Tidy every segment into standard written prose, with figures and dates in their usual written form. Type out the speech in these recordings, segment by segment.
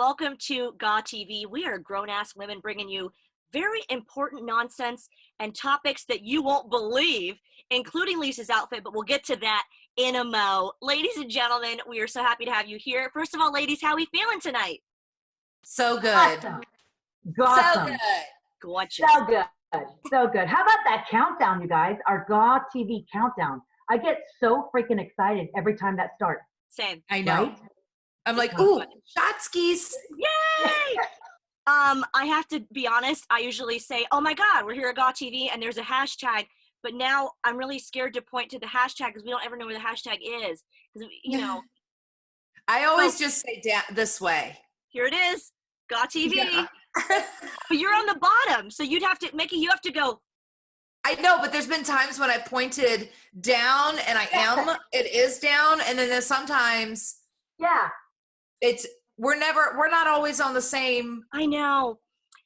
welcome to GAW TV. We are grown-ass women bringing you very important nonsense and topics that you won't believe, including Lisa's outfit, but we'll get to that in a mo. Ladies and gentlemen, we are so happy to have you here. First of all, ladies, how are we feeling tonight? So good. Awesome. So good. Gorgeous. So good. So good. How about that countdown, you guys? Our GAW TV countdown. I get so freaking excited every time that starts. Same. I know. Right? I'm like, ooh, shot skis. Yay! I have to be honest, I usually say, oh my God, we're here at GAW TV and there's a hashtag, but now I'm really scared to point to the hashtag because we don't ever know where the hashtag is. Because, you know. I always just say this way. Here it is, GAW TV. Yeah. But you're on the bottom, so you'd have to, Mickie, you have to go. I know, but there's been times when I pointed down and it is down, and then there's sometimes we're not always on the same. I know.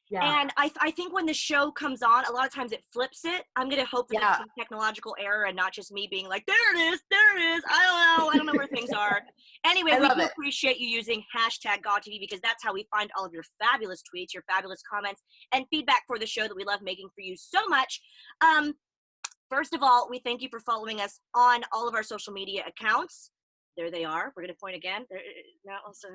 Yeah. And I think when the show comes on, a lot of times it flips it. I'm going to hope that it's a technological error and not just me being like, there it is. I don't know where things are. Anyway, we do appreciate you using hashtag GawTV because that's how we find all of your fabulous tweets, your fabulous comments, and feedback for the show that we love making for you so much. First of all, we thank you for following us on all of our social media accounts. There they are. We're going to point again. Now also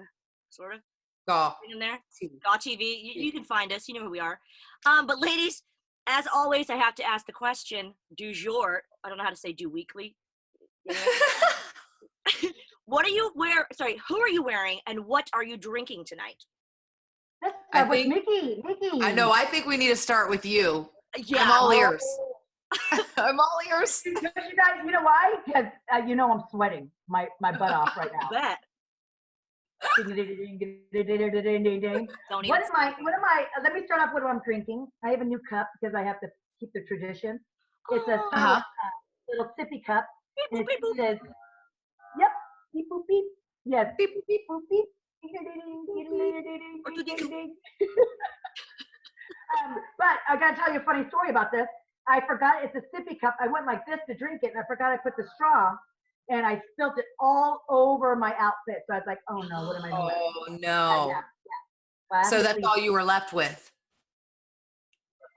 sort of. GAW. In there, GAW TV. You can find us. You know who we are. But ladies, as always, I have to ask the question du jour. I don't know how to say du weekly. What are you Sorry, who are you wearing, and what are you drinking tonight? Let's start with Mickie. I know. I think we need to start with you. Yeah. I'm all ears. I'm all ears. You guys, you know why? Because I'm sweating my butt off right now. Bet. What am I, let me start off with what I'm drinking. I have a new cup because I have to keep the tradition. It's a little sippy cup. And it says, yep, beep, boop, beep. Yes, beep, boop, beep, boop, beep. But I got to tell you a funny story about this. I forgot it's a sippy cup. I went like this to drink it, and I forgot I put the straw. And I spilled it all over my outfit. So I was like, oh no, what am I doing? Oh no. Yeah. Well, so that's all you were left with?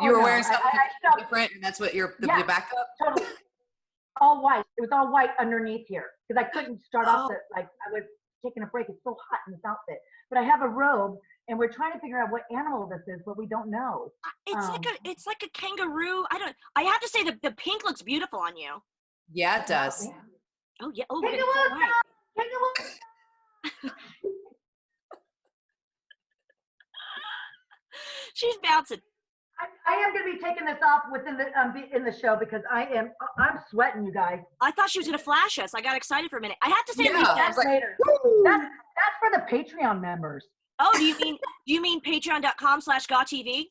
You were wearing something different, and that's what the backup? Totally. All white. It was all white underneath here. Because I couldn't start off I was taking a break. It's so hot in this outfit. But I have a robe, and we're trying to figure out what animal this is, but we don't know. It's like a kangaroo. I have to say the pink looks beautiful on you. Yeah, it does. Yeah. Oh, yeah. Oh, she's bouncing. I am going to be taking this off within in the show because I'm sweating, you guys. I thought she was going to flash us. I got excited for a minute. I have to say, that's later. That's for the Patreon members. Oh, do you mean patreon.com/GawTV?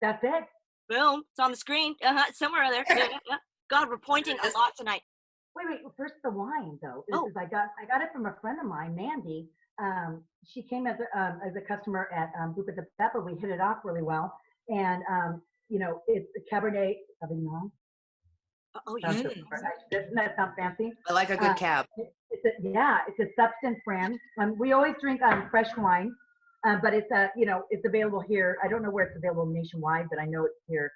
That's it. Boom. It's on the screen. Somewhere there. Yeah. God, we're pointing a lot tonight. Wait. First, the wine though. I got it from a friend of mine, Mandy. She came as a customer at Buca de Peppa. We hit it off really well, and it's a Cabernet Sauvignon. Oh yeah. Doesn't that sound fancy? I like a good cab. It's a Substance brand. We always drink fresh wine, but it's it's available here. I don't know where it's available nationwide, but I know it's here.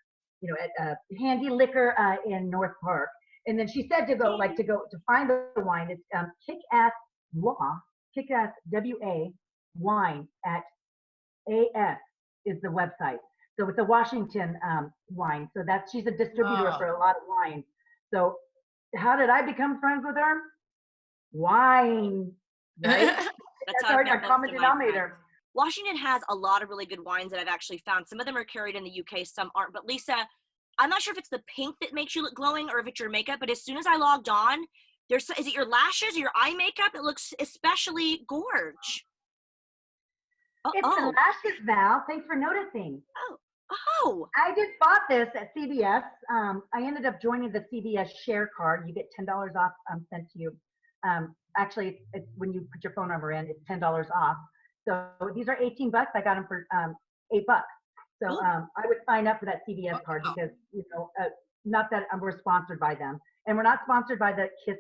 At Handy Liquor in North Park. And then she said to find the wine. It's Kick-Ass WA wine at AS is the website. So it's a Washington wine. So she's a distributor for a lot of wines. So how did I become friends with her? Wine. Right? That's our common denominator. Washington has a lot of really good wines that I've actually found. Some of them are carried in the UK, some aren't. But Lisa, I'm not sure if it's the pink that makes you look glowing or if it's your makeup, but as soon as I logged on, is it your lashes or your eye makeup? It looks especially gorge. It's the lashes, Val. Thanks for noticing. Oh. I just bought this at CVS. I ended up joining the CVS share card. You get $10 off sent to you. Actually, it's when you put your phone number in, it's $10 off. So these are $18. I got them for $8. So I would sign up for that CVS card because, not that we're sponsored by them. And we're not sponsored by the Kiss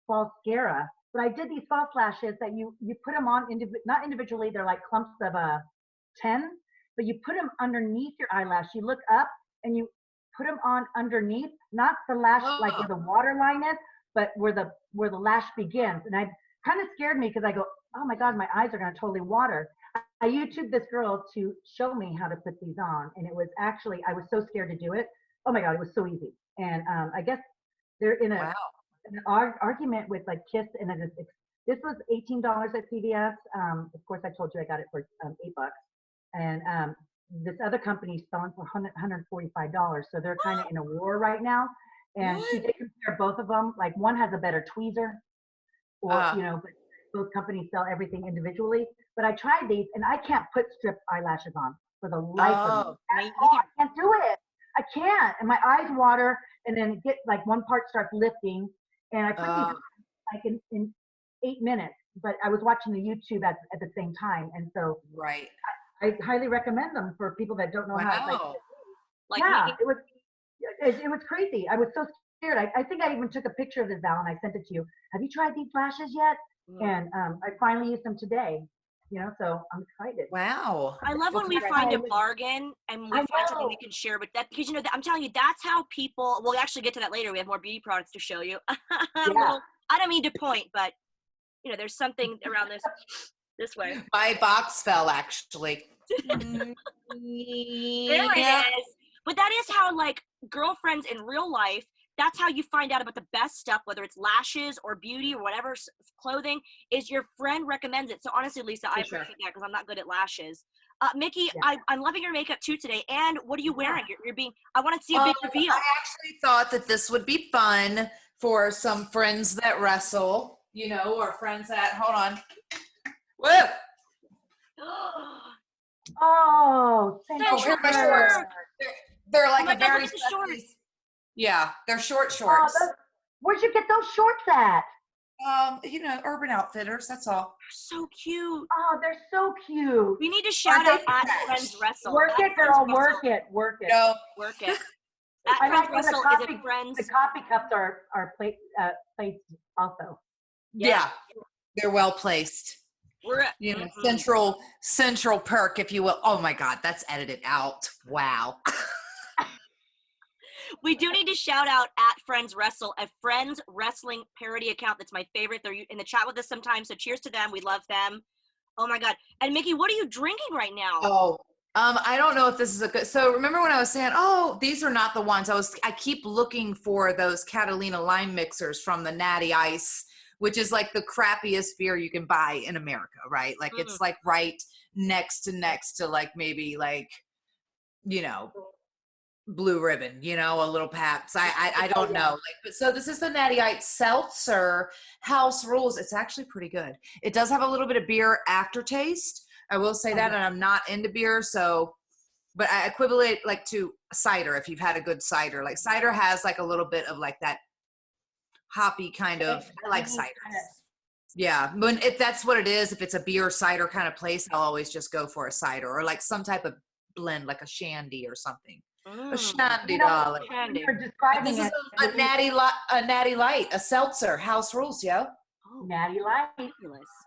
Falscara, But I did these false lashes that you put them on, not individually, they're like clumps of 10, but you put them underneath your eyelash. You look up and you put them on underneath, not the lash like where the water line is, but where the lash begins. And I kind of scared me because I go, oh my God, my eyes are going to totally water. I YouTubed this girl to show me how to put these on. And it was actually, I was so scared to do it. Oh my God, it was so easy. And I guess they're in an argument with like Kiss, and this was $18 at CVS. Of course, I told you I got it for $8. And this other company's selling for $145. So they're kind of in a war right now. And she did compare both of them. Like one has a better tweezer, or but both companies sell everything individually. But I tried these, and I can't put strip eyelashes on for the life of me. I can't do it. I can't. And my eyes water, and then get like one part starts lifting. And I put these like in 8 minutes. But I was watching the YouTube at the same time, and so I highly recommend them for people that don't know how. It was crazy. I was so scared. I think I even took a picture of this, Val, and I sent it to you. Have you tried these lashes yet? And I finally used them today. So I'm excited. Wow. I love when we find a bargain and we find something we can share with that, because I'm telling you, that's how people, we'll actually get to that later. We have more beauty products to show you. Well, I don't mean to point, but there's something around this way. My box fell, actually. There it is. But that is how, like, girlfriends in real life, that's how you find out about the best stuff, whether it's lashes or beauty or whatever clothing, is your friend recommends it. So honestly, Lisa, I appreciate that, because I'm not good at lashes. Mickie, I'm loving your makeup too today. And what are you wearing? I want to see a big reveal. I actually thought that this would be fun for some friends that wrestle, or friends that, hold on. Whoa. Oh, here's my shorts. They're like a very yeah, they're shorts. Where'd you get those shorts at? Urban Outfitters, that's all. They're so cute. Oh, they're so cute. We need to shout out at Friends Wrestle. Work it, girl, work it. No. Work it. At Friends Wrestle is a friends. The coffee cups are placed also. Yeah, they're well placed. We're central perk, if you will. Oh my God, that's edited out. Wow. We do need to shout out at Friends Wrestle, a Friends Wrestling parody account that's my favorite. They're in the chat with us sometimes, so cheers to them. We love them. Oh my God. And Mickie, what are you drinking right now? Oh, I don't know if this is a good, so remember when I was saying, these are not the ones, I keep looking for those Catalina lime mixers from the Natty Ice, which is like the crappiest beer you can buy in America, right? Like it's like right next to like maybe like, Blue Ribbon, a little Paps. I don't know. Like, but so this is the Natty Ice Seltzer House Rules. It's actually pretty good. It does have a little bit of beer aftertaste. I will say that, and I'm not into beer, but I equivalent like to cider. If you've had a good cider, like cider has like a little bit of like that hoppy kind of. I like cider. Yeah, if that's what it is, if it's a beer cider kind of place, I'll always just go for a cider or like some type of blend, like a shandy or something. A shandy, darling. You're describing this is a natty light, a seltzer. House rules, yo. Oh, Natty Light.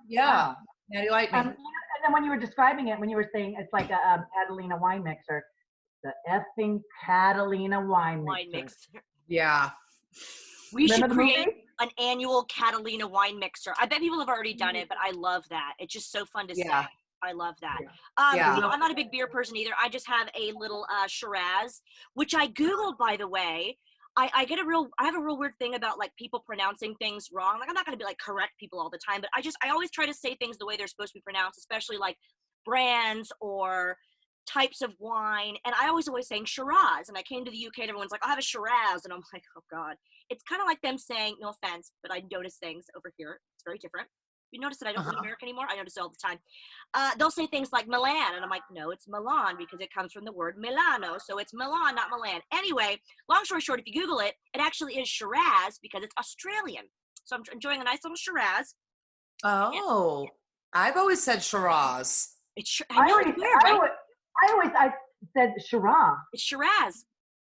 Yeah, Natty Light. And then when you were describing it, when you were saying it's like a Catalina wine mixer, the effing Catalina wine mixer. Yeah. We should create an annual Catalina wine mixer. I bet people have already done it, but I love that. It's just so fun to say. I love that. I'm not a big beer person either. I just have a little Shiraz, which I Googled, by the way. I have a real weird thing about like people pronouncing things wrong. Like I'm not going to be like correct people all the time, but I always try to say things the way they're supposed to be pronounced, especially like brands or types of wine. And I always saying Shiraz. And I came to the UK and everyone's like, I'll have a Shiraz. And I'm like, oh God. It's kind of like them saying, no offense, but I notice things over here. It's very different. You notice that I don't live in America anymore? I notice it all the time. They'll say things like Milan, and I'm like, no, it's Milan because it comes from the word Milano, so it's Milan, not Milan. Anyway, long story short, if you Google it, it actually is Shiraz because it's Australian. So I'm enjoying a nice little Shiraz. Oh, I've always said Shiraz. I said Shiraz. It's Shiraz.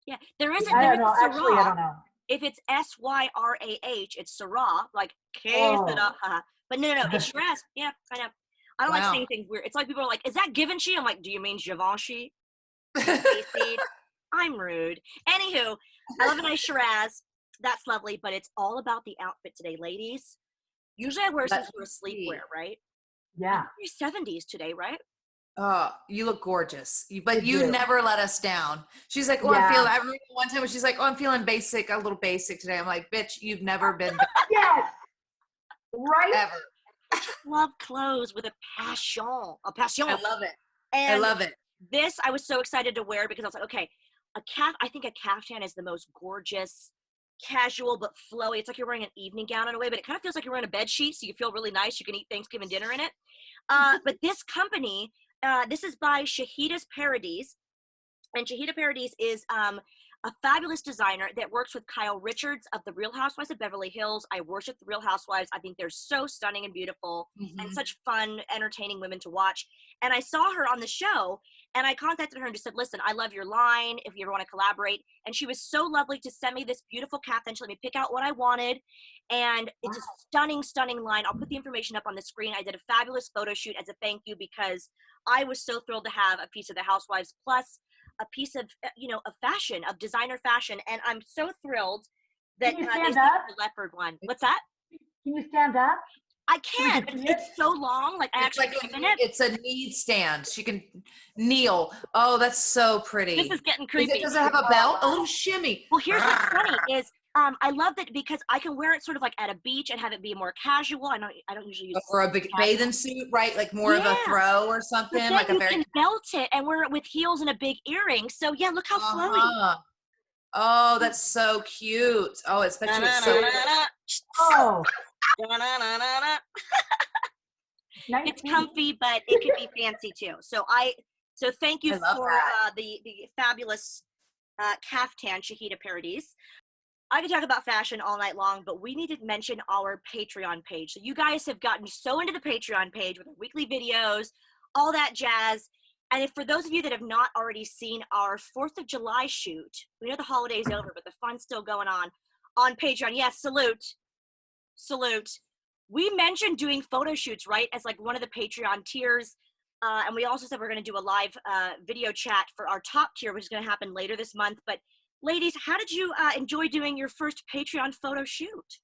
Yeah, there isn't. I don't know. If it's Syrah, it's Sarah, like Sarah. But no, it's Shiraz. Yeah, I know. I don't like saying things weird. It's like people are like, "Is that Givenchy?" I'm like, "Do you mean Givenchy?" I'm rude. Anywho, I love a nice Shiraz. That's lovely, but it's all about the outfit today, ladies. Usually I wear some sort of sleepwear, right? Yeah. You're 70s today, right? Oh, you look gorgeous, but you never let us down. She's like, oh, I'm feeling, I remember one time when she's like, oh, I'm feeling basic, a little basic today. I'm like, bitch, you've never been yes, right? ever. I just love clothes with a passion. I love it. And I love it. This I was so excited to wear because I was like, okay, I think a caftan is the most gorgeous, casual but flowy. It's like you're wearing an evening gown in a way, but it kind of feels like you're wearing a bed sheet, so you feel really nice. You can eat Thanksgiving dinner in it. But this company, this is by Asperities, and Asperities is a fabulous designer that works with Kyle Richards of the Real Housewives of Beverly Hills. I worship the Real Housewives. I think they're so stunning and beautiful and such fun, entertaining women to watch. And I saw her on the show, and I contacted her and just said, listen, I love your line if you ever want to collaborate. And she was so lovely to send me this beautiful caftan. She let me pick out what I wanted. And it's a stunning, stunning line. I'll put the information up on the screen. I did a fabulous photo shoot as a thank you because I was so thrilled to have a piece of the Housewives plus a piece of, of fashion, of designer fashion. And I'm so thrilled that Can you they stand sent up? the leopard one. What's that? Can you stand up? I can. It's so long. Like I actually it's a knee stand. She can kneel. Oh, that's so pretty. This is getting creepy. Does it have a belt? A little shimmy. Well, here's what's funny is I love that because I can wear it sort of like at a beach and have it be more casual. I don't usually use or a big bathing suit, right? Like more of a throw or something. But then like you can belt it and wear it with heels and a big earring. So yeah, look how flowy. Oh, that's so cute. Oh, especially it's comfy, but it could be fancy too. So thank you for the fabulous caftan Asperities. I could talk about fashion all night long, but we need to mention our Patreon page. So you guys have gotten so into the Patreon page with our weekly videos, all that jazz. And if for those of you that have not already seen our 4th of July shoot, we know the holiday's over, but the fun's still going on Patreon. Yes, salute. We mentioned doing photo shoots, right, as like one of the Patreon tiers. And we also said we're going to do a live video chat for our top tier, which is going to happen later this month. But ladies, how did you enjoy doing your first Patreon photo shoot?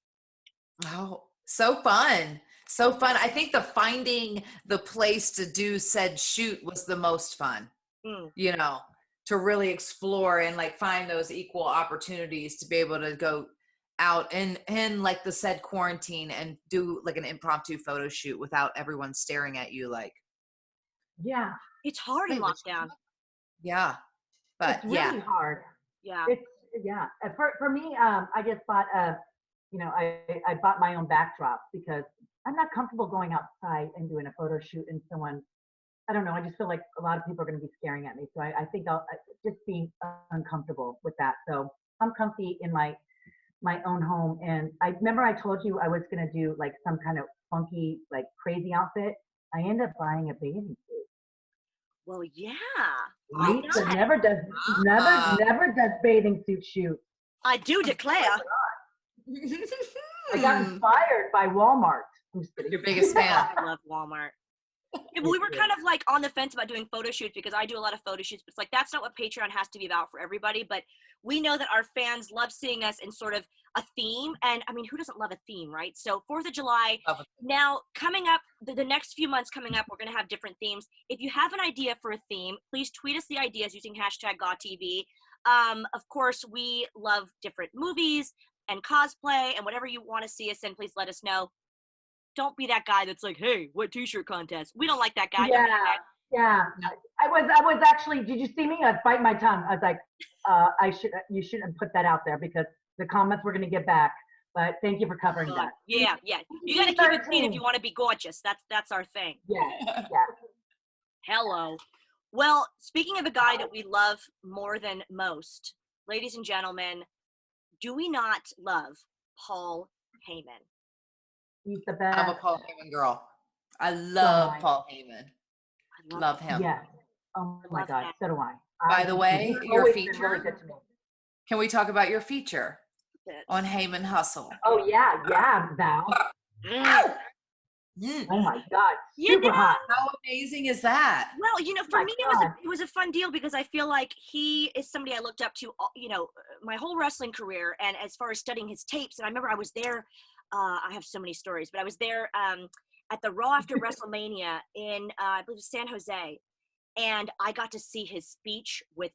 Oh, so fun. So fun. I think finding the place to do said shoot was the most fun, to really explore and like find those equal opportunities to be able to go out in like the said quarantine and do like an impromptu photo shoot without everyone staring at you like. Yeah. It's hard in lockdown. Yeah. But it's really hard. Yeah. For me, I just bought I bought my own backdrop because I'm not comfortable going outside and doing a photo shoot and I don't know, I just feel like a lot of people are going to be staring at me. So I think I'll just be uncomfortable with that. So I'm comfy in my own home. And I remember I told you I was going to do like some kind of funky, like crazy outfit. I ended up buying a bathing suit. Well, yeah. Lisa never does bathing suit shoot. I do declare. I got inspired by Walmart. I'm just kidding. Your biggest fan. I love Walmart. Yeah, but we were kind of like on the fence about doing photo shoots because I do a lot of photo shoots, but it's like that's not what Patreon has to be about for everybody. But we know that our fans love seeing us in sort of a theme. And I mean, who doesn't love a theme, right? So 4th of July, now coming up, the next few months coming up, we're going to have different themes. If you have an idea for a theme, please tweet us the ideas using #GAWTV. Of course, we love different movies and cosplay and whatever you want to see us in, please let us know. Don't be that guy that's like, hey, what t-shirt contest? We don't like that guy. Yeah. I was actually, did you see me? I was biting my tongue. I was like, you shouldn't put that out there because the comments we're going to get back. But thank you for covering that. Yeah. You got to keep it clean if you want to be gorgeous. That's our thing. Yeah. Hello. Well, speaking of a guy that we love more than most, ladies and gentlemen, do we not love Paul Heyman? He's the best. I'm a Paul Heyman girl. I love Paul Heyman. I love him. Yeah. Oh my God. So do I. By the way, your feature. Really good to me. Can we talk about your feature? on Heyman Hustle. Oh yeah, Val. Oh my God, super hot. How amazing is that? Well, for me, it was a fun deal because I feel like he is somebody I looked up to, my whole wrestling career. And as far as studying his tapes, and I remember I was there, I have so many stories, but I was there at the Raw after WrestleMania in, I believe, San Jose. And I got to see his speech with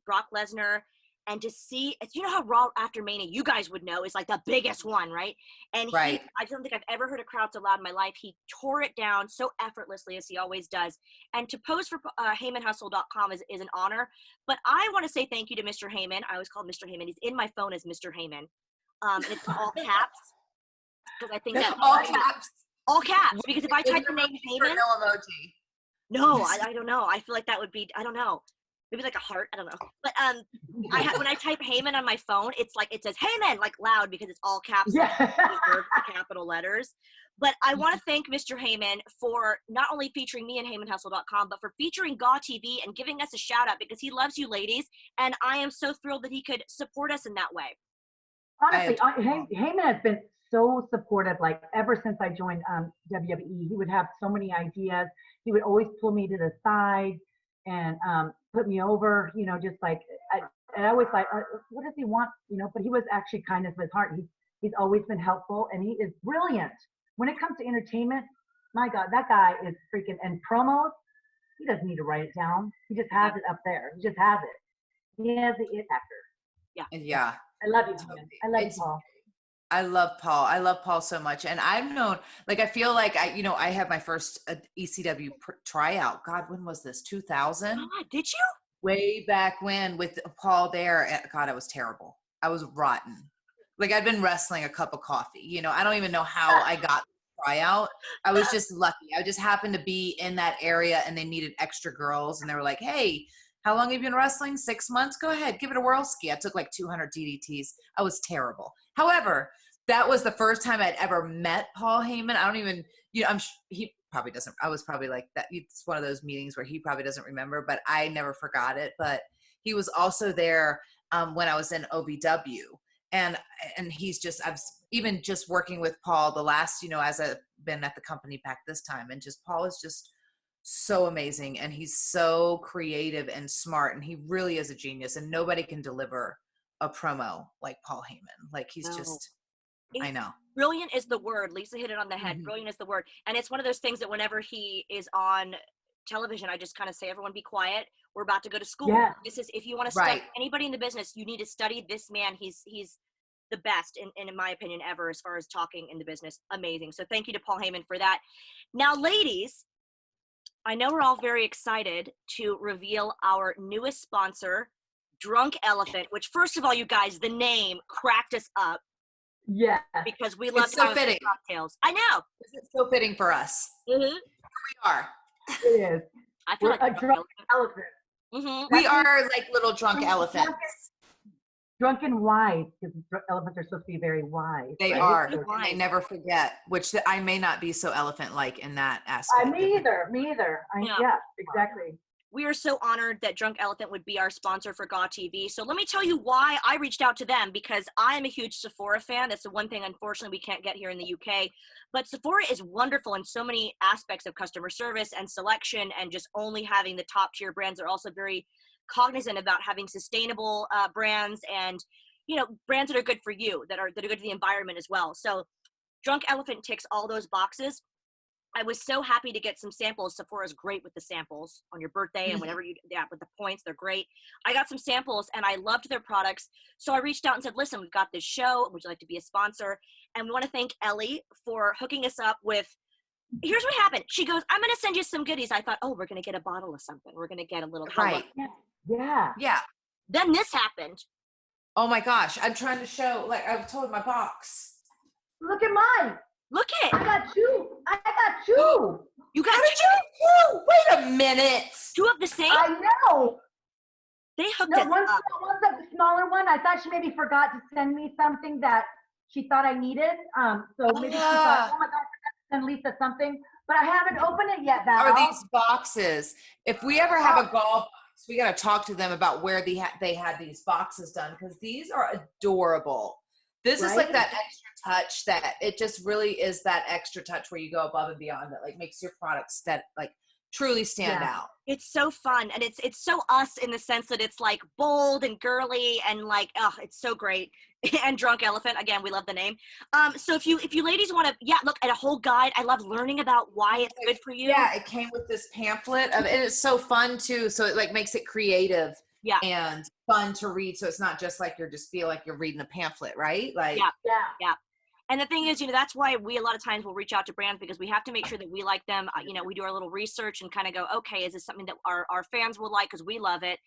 Brock Lesnar, and to see, how Raw after Mania, you guys would know, is like the biggest one, right? And I don't think I've ever heard a crowd so loud in my life. He tore it down so effortlessly, as he always does. And to pose for HeymanHustle.com is an honor. But I want to say thank you to Mr. Heyman. I always call him Mr. Heyman. He's in my phone as Mr. Heyman. It's all caps, because I think that all caps. Because if I type the name Heyman, no emoji. No, I don't know. I feel like that would be, I don't know, maybe like a heart. I don't know. But when I type Heyman on my phone, it's like, it says Heyman, like loud, because it's all caps, capital letters. But I want to thank Mr. Heyman for not only featuring me in HeymanHustle.com, but for featuring GAW TV and giving us a shout out, because he loves you ladies. And I am so thrilled that he could support us in that way. Honestly, Heyman has been so supportive, like ever since I joined WWE. He would have so many ideas. He would always pull me to the side and put me over, just like, and I was like, what does he want? But he was actually kindness of his heart. He's always been helpful, and he is brilliant. When it comes to entertainment, my God, that guy is freaking, and promos, he doesn't need to write it down. He just has it up there. He just has it. He has the it factor. Yeah. I love you, man. I love you, Paul. I love Paul. I love Paul so much. And I've known, like, I feel like I had my first ECW tryout. God, when was this? 2000? Oh, did you? Way back when, with Paul there. God, I was terrible. I was rotten. Like, I'd been wrestling a cup of coffee. I don't even know how I got the tryout. I was just lucky. I just happened to be in that area, and they needed extra girls. And they were like, hey, how long have you been wrestling? 6 months? Go ahead. Give it a whirl ski. I took like 200 DDTs. I was terrible. However, that was the first time I'd ever met Paul Heyman. I don't even, he probably doesn't, I was probably like that. It's one of those meetings where he probably doesn't remember, but I never forgot it. But he was also there when I was in OVW. And he's just, I've even just working with Paul the last, as I've been at the company back this time. And just, Paul is just so amazing. And he's so creative and smart. And he really is a genius. And nobody can deliver a promo like Paul Heyman. Like, he's just, I know. Brilliant is the word. Lisa hit it on the head. Mm-hmm. Brilliant is the word. And it's one of those things that whenever he is on television, I just kind of say, everyone be quiet. We're about to go to school. Yeah. This is, if you want to study anybody in the business, you need to study this man. He's the best, in my opinion, ever, as far as talking in the business. Amazing. So thank you to Paul Heyman for that. Now, ladies, I know we're all very excited to reveal our newest sponsor, Drunk Elephant, which, first of all, you guys, the name cracked us up. Yeah. Because we love cocktails. I know. It's so fitting for us. Mm-hmm. Here we are. It is. I feel like a drunk elephant. Mm-hmm. We are like little drunk elephants. Drunken wise, because elephants are supposed to be very wise. They are. They never forget, which I may not be so elephant-like in that aspect. Me either. Yeah, exactly. We are so honored that Drunk Elephant would be our sponsor for GAW TV. So let me tell you why I reached out to them, because I am a huge Sephora fan. That's the one thing, unfortunately, we can't get here in the UK. But Sephora is wonderful in so many aspects of customer service and selection, and just only having the top tier brands. They're also very cognizant about having sustainable brands, and brands that are good for you, that are good for the environment as well. So Drunk Elephant ticks all those boxes. I was so happy to get some samples. Sephora's great with the samples on your birthday and whenever with the points, they're great. I got some samples and I loved their products. So I reached out and said, listen, we've got this show. Would you like to be a sponsor? And we want to thank Ellie for hooking us up with, here's what happened. She goes, I'm going to send you some goodies. I thought, we're going to get a bottle of something. We're going to get a little. Right. Yeah. Then this happened. Oh my gosh. I'm trying to show, like, I've told my box. Look at mine. Look it. I got two. You got two? Wait a minute. Two of the same? I know. They hooked us up. One's the smaller one. I thought she maybe forgot to send me something that she thought I needed. So maybe she thought, oh my God, I forgot to send Lisa something. But I haven't opened it yet, Val. Are these boxes? If we ever have a GAW box, we got to talk to them about where they had these boxes done, because these are adorable. This is like that extra touch that it just really is that extra touch where you go above and beyond that like makes your products that like truly stand out. It's so fun, and it's so us in the sense that it's like bold and girly and like, oh, it's so great. And Drunk Elephant, again, we love the name. So if you ladies want to, look at a whole guide. I love learning about why it's good for you. Yeah, it came with this pamphlet and it's so fun too. So it like makes it creative and fun to read. So it's not just like you just feel like you're reading a pamphlet, right? Like yeah. And the thing is, that's why we a lot of times will reach out to brands because we have to make sure that we like them. We do our little research and kind of go, okay, is this something that our fans will like because we love it?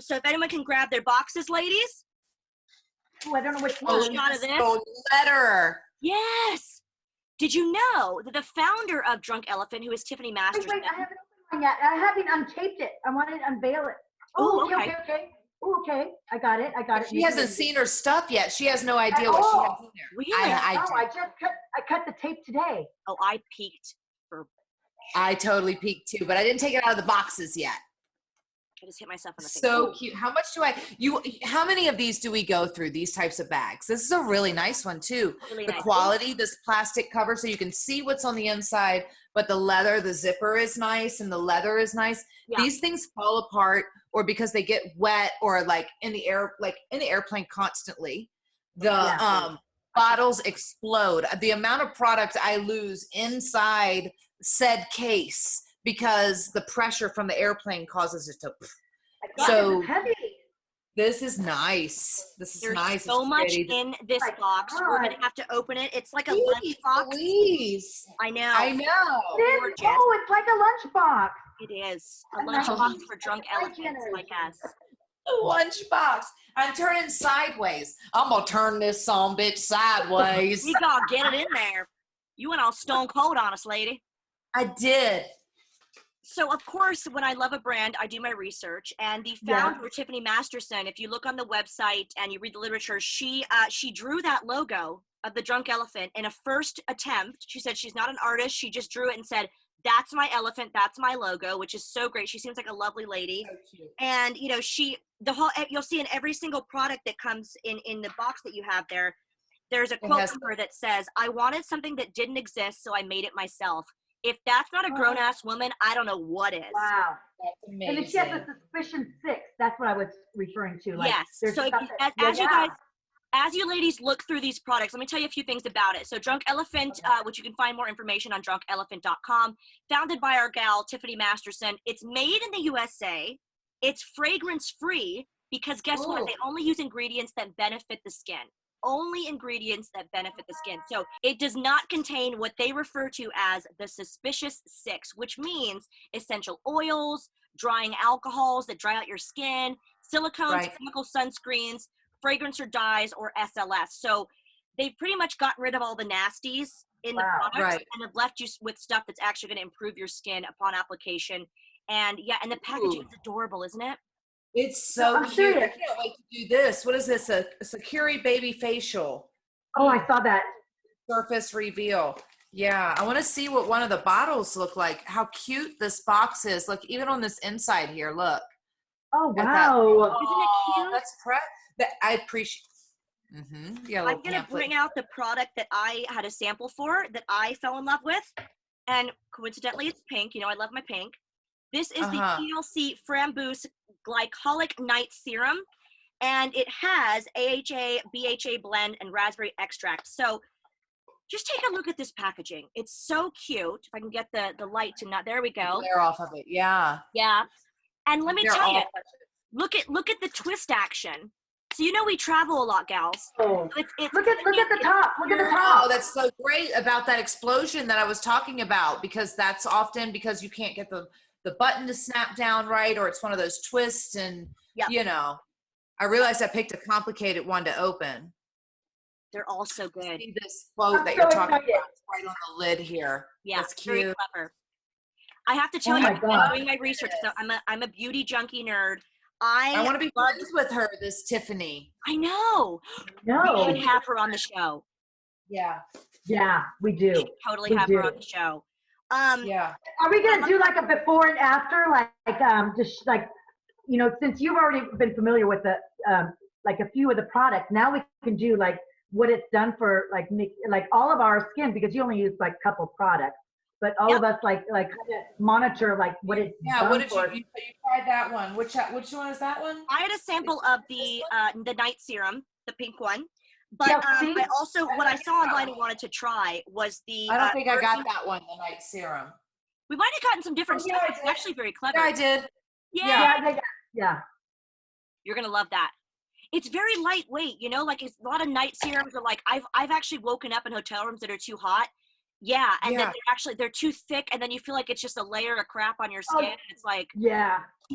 So if anyone can grab their boxes, ladies. Oh, I don't know which one. Shot of this. Letter. Yes. Did you know that the founder of Drunk Elephant, who is Tiffany Masters? Wait, I haven't opened it yet. I haven't untaped it. I wanted to unveil it. Oh, okay. Ooh, okay. I got it. She hasn't seen her stuff yet. She has no idea what she has in there. Really? I cut the tape today. Oh, I peeked. I totally peeked too, but I didn't take it out of the boxes yet. I just hit myself in the face. So cute. How much how many of these do we go through, these types of bags? This is a really nice one too. Really the nice. Quality, this plastic cover so you can see what's on the inside, but the leather, the zipper is nice and the leather is nice. Yeah. These things fall apart or because they get wet or like in the air, like in the airplane constantly. The bottles explode. The amount of product I lose inside said case because the pressure from the airplane causes it to. So it's heavy. This is nice. There's nice. So much in this box. We're gonna have to open it. It's like a lunch box. Please. I know. It's like a lunch box. It is a lunch box for drunk elephants like us. A lunch box. I'm turning sideways. I'm gonna turn this son bitch sideways. You gotta get it in there. You went all stone cold on us, lady. I did. So, of course, when I love a brand, I do my research. And the founder, Tiffany Masterson, if you look on the website and you read the literature, she drew that logo of the drunk elephant in a first attempt. She said she's not an artist. She just drew it and said, that's my elephant. That's my logo, which is so great. She seems like a lovely lady. So cute. And, you'll see in every single product that comes in the box that you have there, there's a quote from her that says, I wanted something that didn't exist, so I made it myself. If that's not a grown-ass woman, I don't know what is. Wow. That's amazing. And then she has a suspicion 6. That's what I was referring to. Like, yes. So as you ladies look through these products, let me tell you a few things about it. So Drunk Elephant, which you can find more information on drunkelephant.com, founded by our gal, Tiffany Masterson. It's made in the USA. It's fragrance-free because guess what? They only use ingredients that benefit the skin. Only ingredients that benefit the skin. So it does not contain what they refer to as the suspicious 6, which means essential oils, drying alcohols that dry out your skin, silicones, chemical sunscreens, fragrance or dyes, or SLS. So they've pretty much gotten rid of all the nasties in the products and have left you with stuff that's actually going to improve your skin upon application. And and the packaging is adorable, isn't it? It's so cute. I can't wait to do this. What is this? A Sakuri baby facial. Oh, I saw that. Surface reveal. Yeah. I want to see what one of the bottles look like. How cute this box is. Look, even on this inside here, look. Oh, wow. Isn't it cute? That's I appreciate. Yeah, I'm going to bring out the product that I had a sample for that I fell in love with. And coincidentally, it's pink. I love my pink. This is the TLC Framboos Glycolic Night Serum, and it has AHA, BHA blend, and raspberry extract. So just take a look at this packaging. It's so cute. If I can get the light to not, there we go. Glare off of it, yeah. Yeah, and let me tell you, look at the twist action. So we travel a lot, gals. Oh. Look at the top. Look at the top. Oh, that's so great about that explosion that I was talking about, because that's often because you can't get the button to snap down right, or it's one of those twists, and I realized I picked a complicated one to open. They're all so good. See this quote that you're talking about right on the lid here. Yeah, that's cute. Very clever. I have to tell you, I'm doing my research. So I'm a beauty junkie nerd. I want to be friends with her, this Tiffany. I know. No. We should have her on the show. Yeah, we do. We should totally have her on the show. Are we gonna do like a before and after, just like, since you've already been familiar with the like a few of the products, now we can do like what it's done for like all of our skin, because you only use like a couple products, but all of us like kind of monitor like what it's done what did for. you tried that one? Which one is that one? I had a sample of the night serum, the pink one. But I also, what I saw online and wanted to try was the. I don't think I got that one, the night serum. We might have gotten some different stuff. It's actually very clever. Yeah, I did. Yeah. You're gonna love that. It's very lightweight, you know. Like, it's a lot of night serums are like I've actually woken up in hotel rooms that are too hot. Yeah, and then they're too thick, and then you feel like it's just a layer of crap on your skin. And it's like,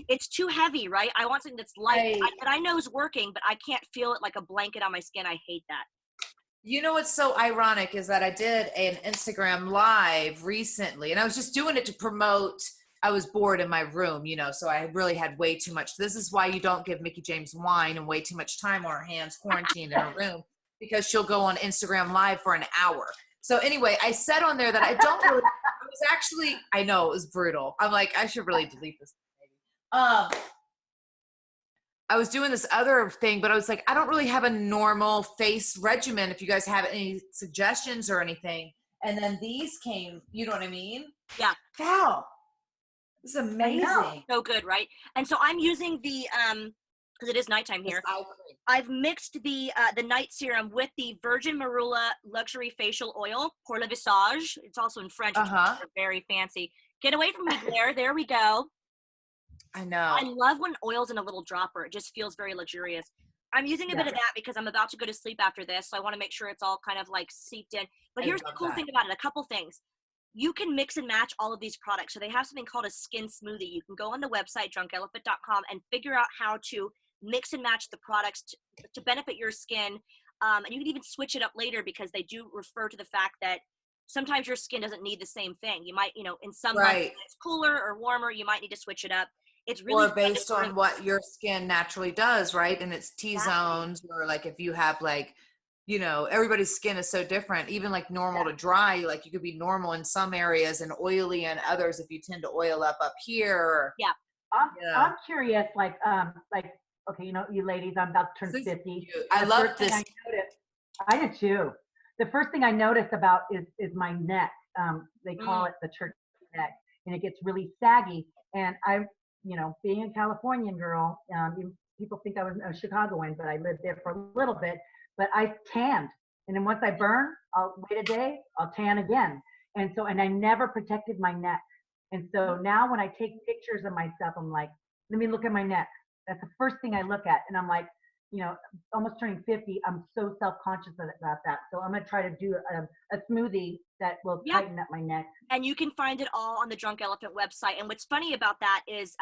it's too heavy, right? I want something that's light that I know is working, but I can't feel it like a blanket on my skin. I hate that. You know what's so ironic is that I did an Instagram live recently, and I was just doing it to promote. I was bored in my room, you know, so I really had way too much. This is why you don't give Mickie James wine and way too much time on her hands quarantined in her room, because she'll go on Instagram live for an hour. So anyway, I said on there that I don't really, I know it was brutal. I'm like, I should really delete this. I was doing this other thing, but I was like, I don't really have a normal face regimen. If you guys have any suggestions or anything. And then these came, you know what I mean? Yeah. Wow. This is amazing. So good, right? And so I'm using the, because it is nighttime here. I've mixed the night serum with the Virgin Marula Luxury Facial Oil pour le visage. It's also in French, which is very fancy. Get away from me, Blair. There we go. I know. I love when oil's in a little dropper. It just feels very luxurious. I'm using a bit of that because I'm about to go to sleep after this, so I want to make sure it's all kind of like seeped in. But here's the cool thing about it, a couple things. You can mix and match all of these products. So they have something called a skin smoothie. You can go on the website, drunkelephant.com, and figure out how to mix and match the products to benefit your skin. And you can even switch it up later, because they do refer to the fact that sometimes your skin doesn't need the same thing. You might, in some months when it's cooler or warmer, you might need to switch it up. It's really or based on what your skin naturally does, right? And it's T-zones, or like if you have like, everybody's skin is so different, even like normal to dry, like you could be normal in some areas and oily in others if you tend to oil up here. Yeah. I'm curious, okay, you ladies, I'm about to turn 50. I love this. I did too. The first thing I noticed about is my neck. They call it the turkey neck, and it gets really saggy. And I, being a Californian girl, people think I was a Chicagoan, but I lived there for a little bit. But I tanned, and then once I burn, I'll wait a day, I'll tan again. And I never protected my neck. And so now when I take pictures of myself, I'm like, let me look at my neck. That's the first thing I look at. And I'm like, almost turning 50, I'm so self-conscious about that. So I'm going to try to do a smoothie that will tighten up my neck. And you can find it all on the Drunk Elephant website. And what's funny about that is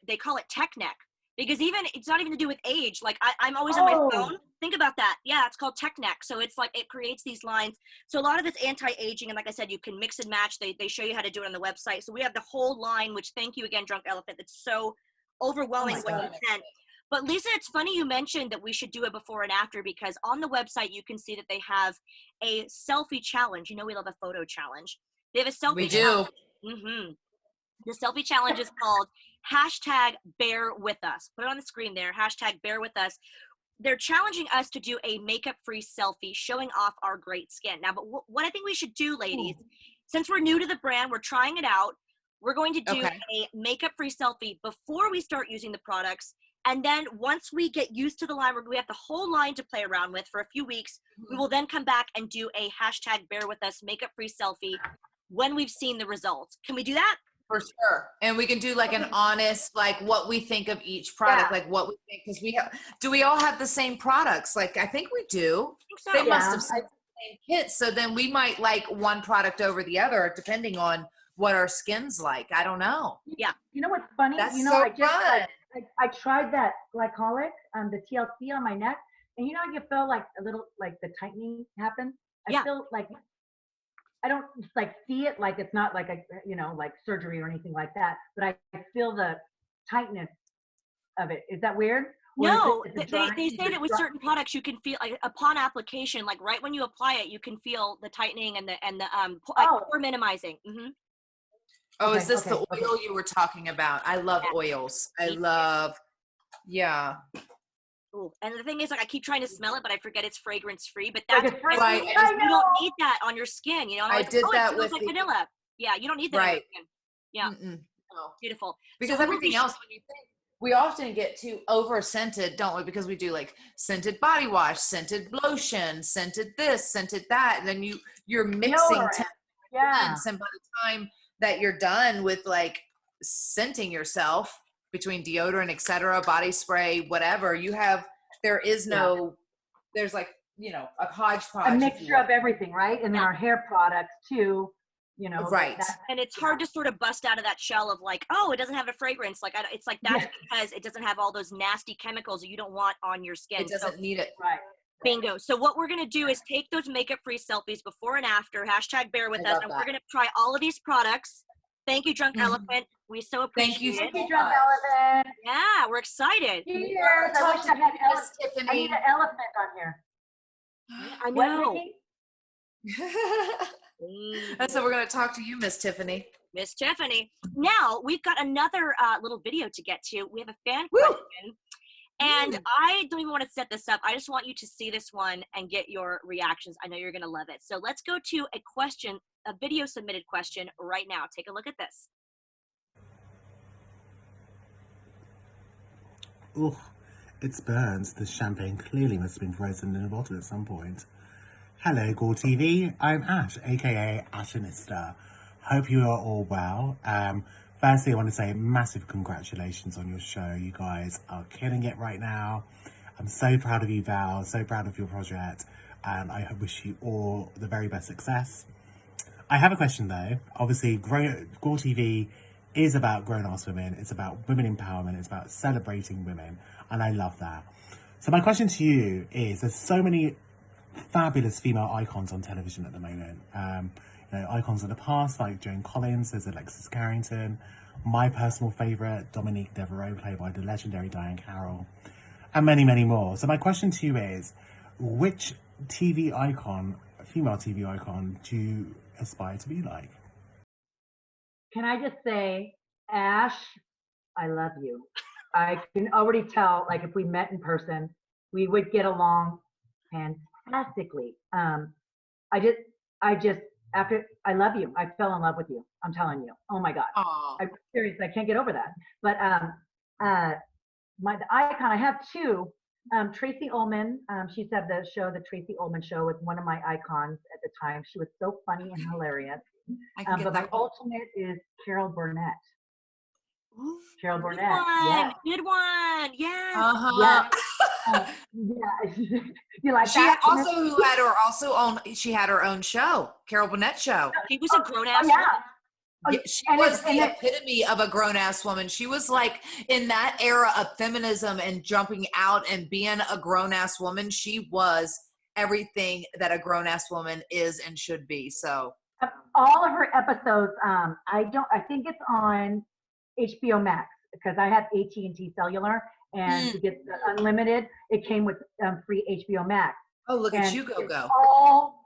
they call it Technic, because it's not even to do with age. Like I'm always on my phone. Think about that. Yeah, it's called Technic. So it's like it creates these lines. So a lot of it's anti-aging. And like I said, you can mix and match. They show you how to do it on the website. So we have the whole line, which thank you again, Drunk Elephant. It's so overwhelming what you sent. But Lisa, it's funny you mentioned that we should do a before and after, because on the website, you can see that they have a selfie challenge. We love a photo challenge. They have a selfie challenge. Mm-hmm. The selfie challenge is called #BearWithUs. Put it on the screen there, #BearWithUs. They're challenging us to do a makeup-free selfie showing off our great skin. Now, but what I think we should do, ladies, since we're new to the brand, we're trying it out, we're going to do a makeup-free selfie before we start using the products. And then once we get used to the line, we have the whole line to play around with for a few weeks. We will then come back and do a #BearWithUs makeup-free selfie when we've seen the results. Can we do that? For sure. And we can do like an honest, like what we think of each product, like what we think, because do we all have the same products? Like, I think we do. I think so. They must have sent the same kits. So then we might like one product over the other, depending on what our skin's like. I don't know. Yeah. You know what's funny? That's so fun. I tried that glycolic, the TLC on my neck, and you feel like a little, like the tightening happen. I feel like I don't like see it, like it's not like like surgery or anything like that, but I feel the tightness of it. Is that weird? No, they say that with certain products you can feel, like upon application, like right when you apply it, you can feel the tightening and the pore minimizing. Mm-hmm. Oh, is this the oil you were talking about? I love oils. I love, Ooh. And the thing is, like, I keep trying to smell it, but I forget it's fragrance free. But that's right. you don't need that on your skin. You know, I did that it with like vanilla. Yeah, you don't need that on your skin. Yeah, no. Beautiful. Because everything else, when you think, we often get too over scented, don't we? Because we do like scented body wash, scented lotion, scented this, scented that, and then you're mixing 10 scents, and by the time that you're done with like scenting yourself between deodorant, etc., body spray, whatever, there's like, you know, a hodgepodge, a mixture of everything, right? And then our hair products too, you know, right? And it's hard to sort of bust out of that shell of like, oh, it doesn't have a fragrance. Like, it's like that's because it doesn't have all those nasty chemicals that you don't want on your skin. It doesn't need it, right? Bingo. So what we're gonna do is take those makeup-free selfies before and after. #bear with us, and we're gonna try all of these products. Thank you, Drunk Elephant. We so appreciate it. Thank you, Drunk Elephant. Yeah, we're excited. Cheers. I wish I had I need an elephant on here. I know. And so we're going to talk to you, Miss Tiffany. Miss Tiffany. Now, we've got another little video to get to. We have a fan question. And I don't even want to set this up. I just want you to see this one and get your reactions. I know you're going to love it. So let's go to a video submitted question right now. Take a look at this. Ugh, it's burnt. The champagne clearly must have been frozen in a bottle at some point. Hello, GAW TV. I'm Ash, aka Ashanista. Hope you are all well. Firstly, I want to say massive congratulations on your show. You guys are killing it right now. I'm so proud of you, Val. So proud of your project. And I wish you all the very best success. I have a question though. Obviously, GAW TV is about grown-ass women. It's about women empowerment. It's about celebrating women. And I love that. So my question to you is, there's so many fabulous female icons on television at the moment. You know, icons of the past like Joan Collins, there's Alexis Carrington, my personal favourite, Dominique Devereaux, played by the legendary Diane Carroll, and many, many more. So my question to you is, which TV icon, female TV icon, do you aspire to be like? Can I just say, Ash, I love you. I can already tell, like, if we met in person, we would get along fantastically. I love you. I fell in love with you. I'm telling you. Oh my God. I'm serious. I can't get over that. But the icon, I have two. Tracy Ullman. She's had the show, the Tracy Ullman Show, was one of my icons at the time. She was so funny and hilarious. But my ultimate is Carol Burnett. Carol Burnett. Good one. Yes. Yeah. You like she that? She had her own show, Carol Burnett Show. She was a grown-ass woman. She was the epitome of a grown-ass woman. She was like, in that era of feminism and jumping out and being a grown-ass woman, she was everything that a grown-ass woman is and should be. So all of her episodes, I think it's on HBO Max, because I have AT&T Cellular, and to get the unlimited, it came with free HBO Max. Oh, look at you, Go.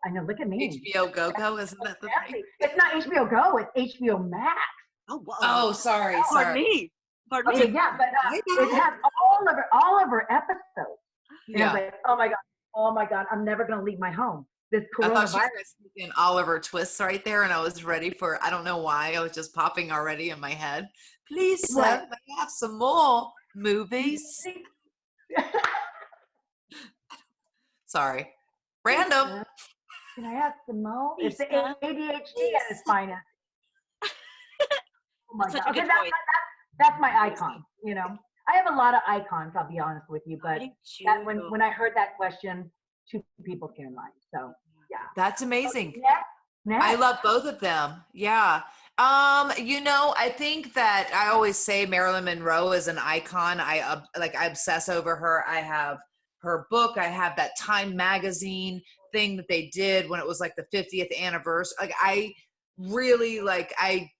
I know, look at me. HBO Go, isn't that the thing? It's not HBO Go, it's HBO Max. Oh, wow. Oh, sorry. Pardon me. Okay, yeah, but it has all of her episodes. And I was like, oh my God, I'm never going to leave my home. This coronavirus. I thought she was speaking Oliver Twists right there, and I was ready for, I don't know why, I was just popping already in my head. Please, sir, may I have some more movies? Sorry. Random. Can I have some more? It's the ADHD at its finest. Oh my God. Okay, that's my icon, you know. I have a lot of icons, I'll be honest with you, but when I heard that question, two people came in mind. So yeah. That's amazing. Next. I love both of them. Yeah. You know, I think that I always say Marilyn Monroe is an icon. I obsess over her. I have her book. I have that Time magazine thing that they did when it was like the 50th anniversary. Like, I really I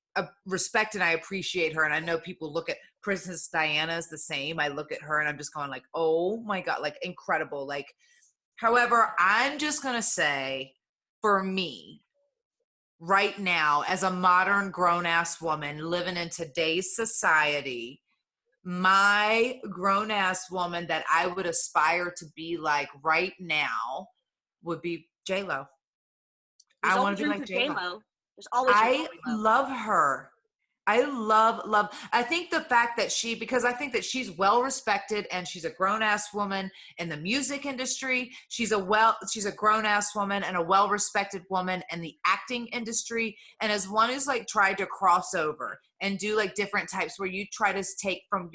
respect and I appreciate her. And I know people look at Princess Diana's the same. I look at her and I'm just going like, oh my God, like incredible. Like, however, I'm just going to say, for me, right now, as a modern grown-ass woman living in today's society, my grown-ass woman that I would aspire to be like right now would be J-Lo. I want to be like J-Lo. There's always I love her. I love. I think the fact that because I think that she's well respected and she's a grown ass woman in the music industry. She's a grown ass woman and a well respected woman in the acting industry. And as one who's like tried to cross over and do like different types where you try to take from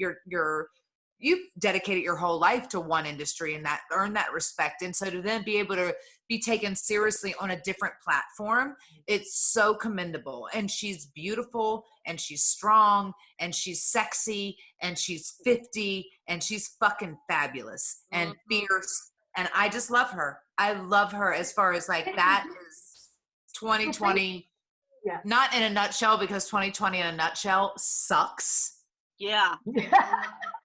you've dedicated your whole life to one industry and that earn that respect. And so to then be able to be taken seriously on a different platform, it's so commendable. And she's beautiful and she's strong and she's sexy and she's 50 and she's fucking fabulous and fierce. And I just love her. I love her as far as like that is 2020, not in a nutshell, because 2020 in a nutshell sucks. Yeah.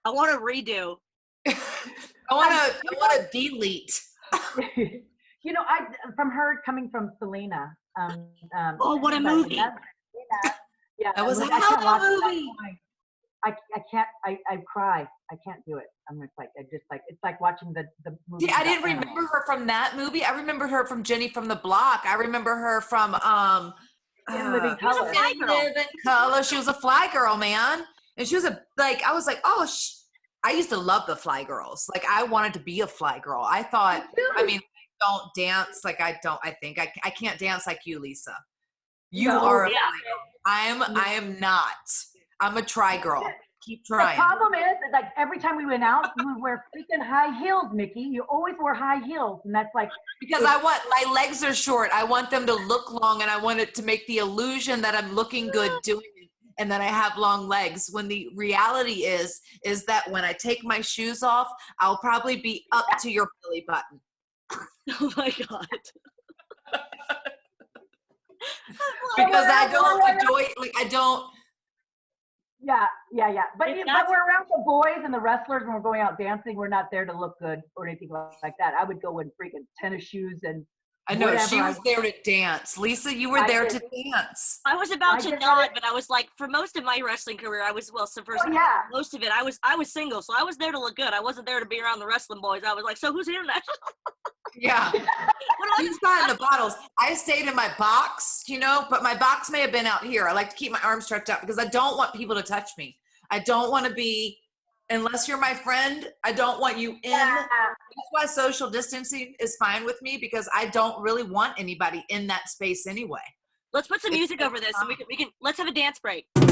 I want to redo. I want to delete. You know, from her coming from Selena. Oh, what a movie! Yeah, that was a hell of a movie. I can't. I cry. I can't do it. I'm just like, it's like watching the movie. See, I didn't remember her from that movie. I remember her from Jenny from the Block. I remember her from In Living Color. Living Color. She was a fly girl, man. And she was I was like, oh, I used to love the fly girls. Like, I wanted to be a fly girl. I thought, I mean, I don't dance. Like, I can't dance like you, Lisa. You are a fly girl. I am not. I'm a try girl. Keep trying. The problem is like every time we went out, we would wear freaking high heels, Mickie. You always wear high heels. And that's like. Because I want, my legs are short. I want them to look long, and I want it to make the illusion that I'm looking good doing it and that I have long legs. When the reality is that when I take my shoes off, I'll probably be up to your belly button. Oh my God. Because I don't enjoy, like, I don't. Yeah. But we're around the boys and the wrestlers when we're going out dancing. We're not there to look good or anything like that. I would go in freaking tennis shoes and. I know, she was there to dance. Lisa, you were there to dance. I was about to nod, but I was like, for most of my wrestling career, most of it, I was single, so I was there to look good. I wasn't there to be around the wrestling boys. I was like, so who's here next? Yeah. She's got in the bottles. I stayed in my box, but my box may have been out here. I like to keep my arms stretched out because I don't want people to touch me. I don't want to be, unless you're my friend, I don't want you in. Yeah. That's why social distancing is fine with me, because I don't really want anybody in that space anyway. Let's put some music over this and we can let's have a dance break. This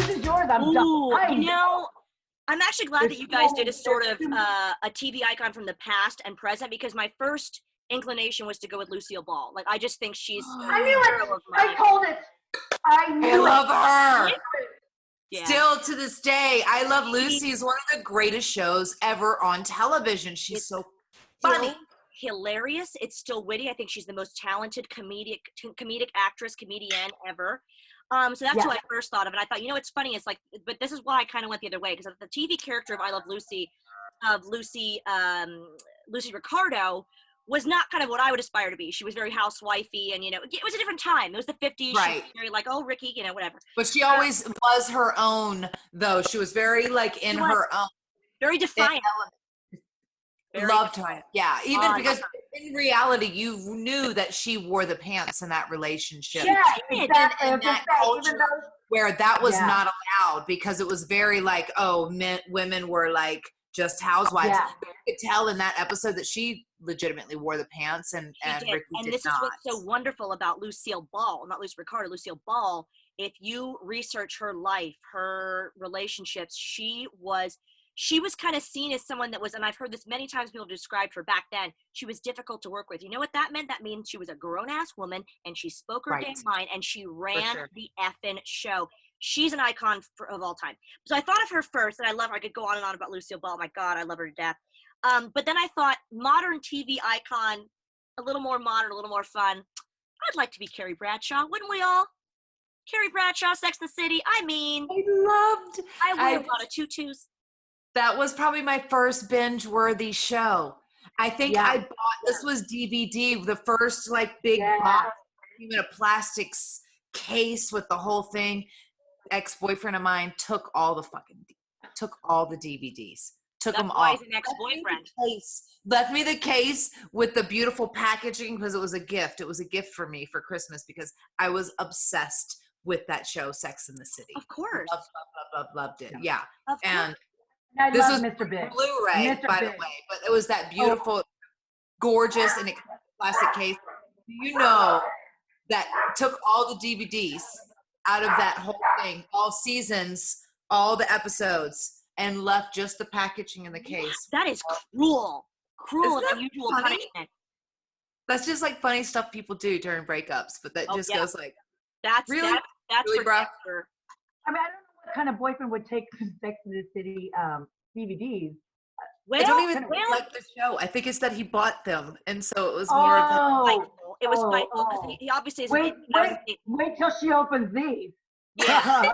is yours. I'm actually glad that you guys did a sort of a TV icon from the past and present, because my first inclination was to go with Lucille Ball. Like, I just think she's. I knew it. I told it. I love her. Yeah. Still to this day, I Love Lucy is one of the greatest shows ever on television. She's so funny. Hilarious. It's still witty. I think she's the most talented comedic actress, comedian ever. So that's who I first thought of. And I thought, it's funny. It's like, but this is why I kind of went the other way, because the TV character of I Love Lucy, Lucy Ricardo, was not kind of what I would aspire to be. She was very housewifey, and it was a different time. It was the 50s. Right. She was very like, oh, Ricky, whatever. But she always was her own, though. She was very like in her own. Very defiant. Loved her. Yeah, even because in reality, you knew that she wore the pants in that relationship. Yeah, exactly. In that culture where that was not allowed, because it was very like, women were like just housewives. Yeah. You could tell in that episode that she legitimately wore the pants, and Ricky did this not. Is what's so wonderful about Lucille Ball, not Lucy Ricardo, Lucille Ball. If you research her life, her relationships, she was kind of seen as someone that was, and I've heard this many times, people described her back then, she was difficult to work with. You know what that meant? That means she was a grown-ass woman, and she spoke her damn mind, and she ran the effing show. She's an icon of all time. So I thought of her first, and I love her. I could go on and on about Lucille Ball. My God, I love her to death. But then I thought, modern TV icon, a little more modern, a little more fun. I'd like to be Carrie Bradshaw, wouldn't we all? Carrie Bradshaw, Sex and the City. I wear a lot of tutus. That was probably my first binge-worthy show. I think I bought, this was DVD, the first like big box, even a plastics case with the whole thing. Ex-boyfriend of mine took all the DVDs. Took them all. He's an ex-boyfriend. Left me the case with the beautiful packaging because it was a gift. It was a gift for me for Christmas because I was obsessed with that show, Sex and the City. Of course. Loved it. Yeah. Of course. And I this love was Mr. Big. Blu-ray, by the way, but it was that beautiful, gorgeous, and plastic case. Do you know that took all the DVDs out of that whole thing, all seasons, all the episodes, and left just the packaging in the case? That is cruel. Cruel and unusual punishment. That's just like funny stuff people do during breakups, but that just goes like, that's really? That's really, for bro? sure. I mean, I don't know what kind of boyfriend would take Sex and the City DVDs. I don't even like the show. I think it's that he bought them, and so it was more of spiteful. It was spiteful because he obviously is. Wait till she opens these. Yeah.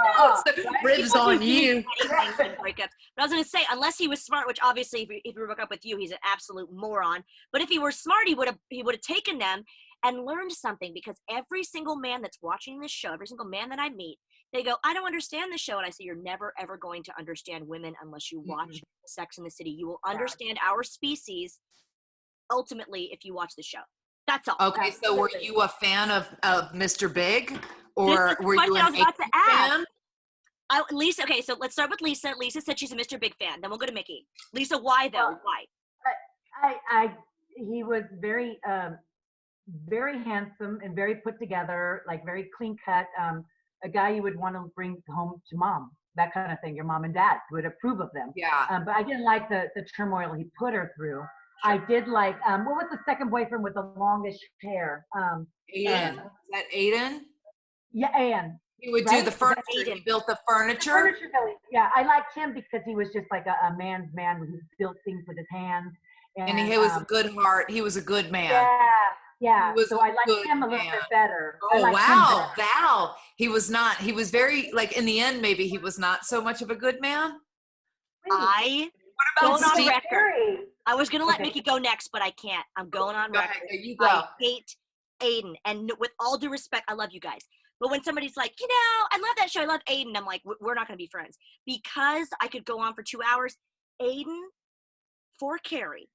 Ribs on you. Breakups. But I was going to say, unless he was smart, which obviously if he broke up with you, he's an absolute moron. But if he were smart, he would have taken them and learned something, because every single man that's watching this show, every single man that I meet, they go, I don't understand the show. And I say, you're never, ever going to understand women unless you watch Sex and the City. You will understand our species ultimately if you watch the show. That's all. Okay, so were you a fan of Mr. Big? Or were you an fan? Lisa, okay, so let's start with Lisa. Lisa said she's a Mr. Big fan. Then we'll go to Mickie. Lisa, why though? Why? He was very, very handsome and very put together, like very clean cut. A guy you would want to bring home to mom, that kind of thing. Your mom and dad would approve of them. Yeah. But I didn't like the turmoil he put her through. I did like, what was the second boyfriend with the longest hair? Aiden. Is that Aiden? Yeah, Ann. He would do the furniture. He built the furniture. Yeah, I liked him because he was just like a man's man who built things with his hands. And he was a good heart. He was a good man. Yeah. So I liked him a little bit better. Oh, wow. Val. He was very, like, in the end, maybe he was not so much of a good man. What about Steve? I was going to let Mickie go next, but I can't. I'm going on record. Ahead, you go. I hate Aiden. And with all due respect, I love you guys. But when somebody's like, I love that show, I love Aiden, I'm like, we're not going to be friends. Because I could go on for 2 hours. Aiden for Carrie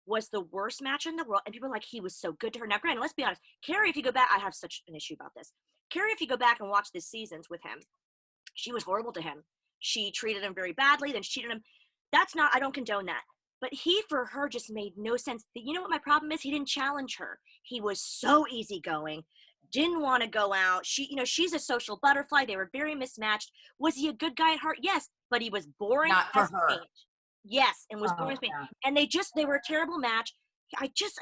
was the worst match in the world. And people are like, he was so good to her. Now, granted, let's be honest. Carrie, if you go back, I have such an issue about this. Carrie, if you go back and watch the seasons with him, she was horrible to him. She treated him very badly, then she cheated him. I don't condone that. But he, for her, just made no sense. You know what my problem is? He didn't challenge her. He was so easygoing. Didn't want to go out. She's a social butterfly. They were very mismatched. Was he a good guy at heart? Yes, but he was boring. Not for her. Paint. Yes, and was boring. Yeah. And they were a terrible match.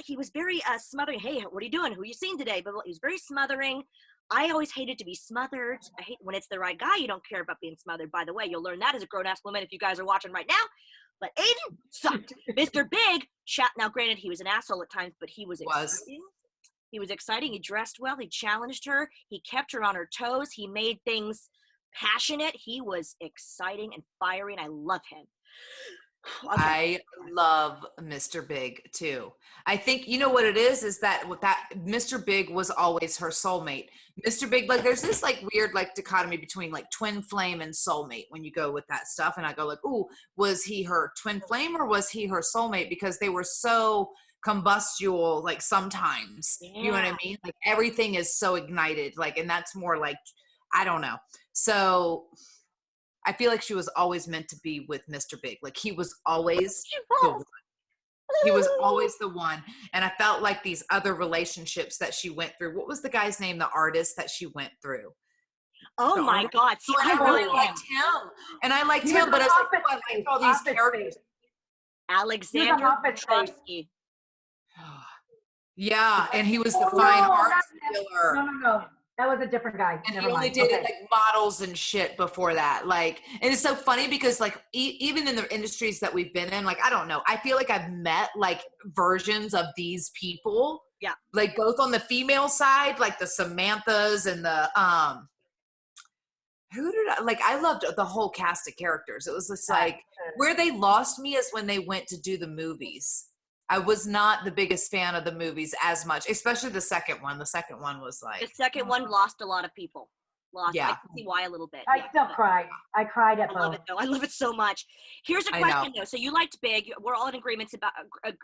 He was very smothering. Hey, what are you doing? Who are you seeing today? But he was very smothering. I always hated to be smothered. I hate when it's the right guy. You don't care about being smothered. By the way, you'll learn that as a grown-ass woman if you guys are watching right now. But Aiden sucked. Mr. Big, now granted, he was an asshole at times, but he was exciting. He was exciting. He dressed well. He challenged her. He kept her on her toes. He made things passionate. He was exciting and fiery, and I love him. Okay. I love Mr. Big too. I think you know what it is that Mr. Big was always her soulmate. Mr. Big, like there's this like weird like dichotomy between like twin flame and soulmate when you go with that stuff. And I go like, ooh, was he her twin flame or was he her soulmate? Because they were so combustible, like sometimes, you know what I mean? Like everything is so ignited, like, and that's more like, I don't know. So I feel like she was always meant to be with Mr. Big. Like he was always the one. He was always the one. And I felt like these other relationships that she went through. What was the guy's name, the artist that she went through? Oh my God. See, I really liked him. And I liked him, but I was like, I like all these characters. Alexander Petrovsky. Yeah, and he was the fine arts dealer. No. That was a different guy. And he only did like models and shit before that. Like, and it's so funny because like even in the industries that we've been in, like, I don't know, I feel like I've met like versions of these people. Yeah. Like both on the female side, like the Samanthas and the, I loved the whole cast of characters. It was just like, where they lost me is when they went to do the movies. I was not the biggest fan of the movies as much, especially the second one. The second one was like, the second one lost a lot of people. I Yeah. can see why a little bit. I still cried. I cried at I love both. it though. I love it so much. Here's a I know. question though. So you liked Big. We're all in agreement about.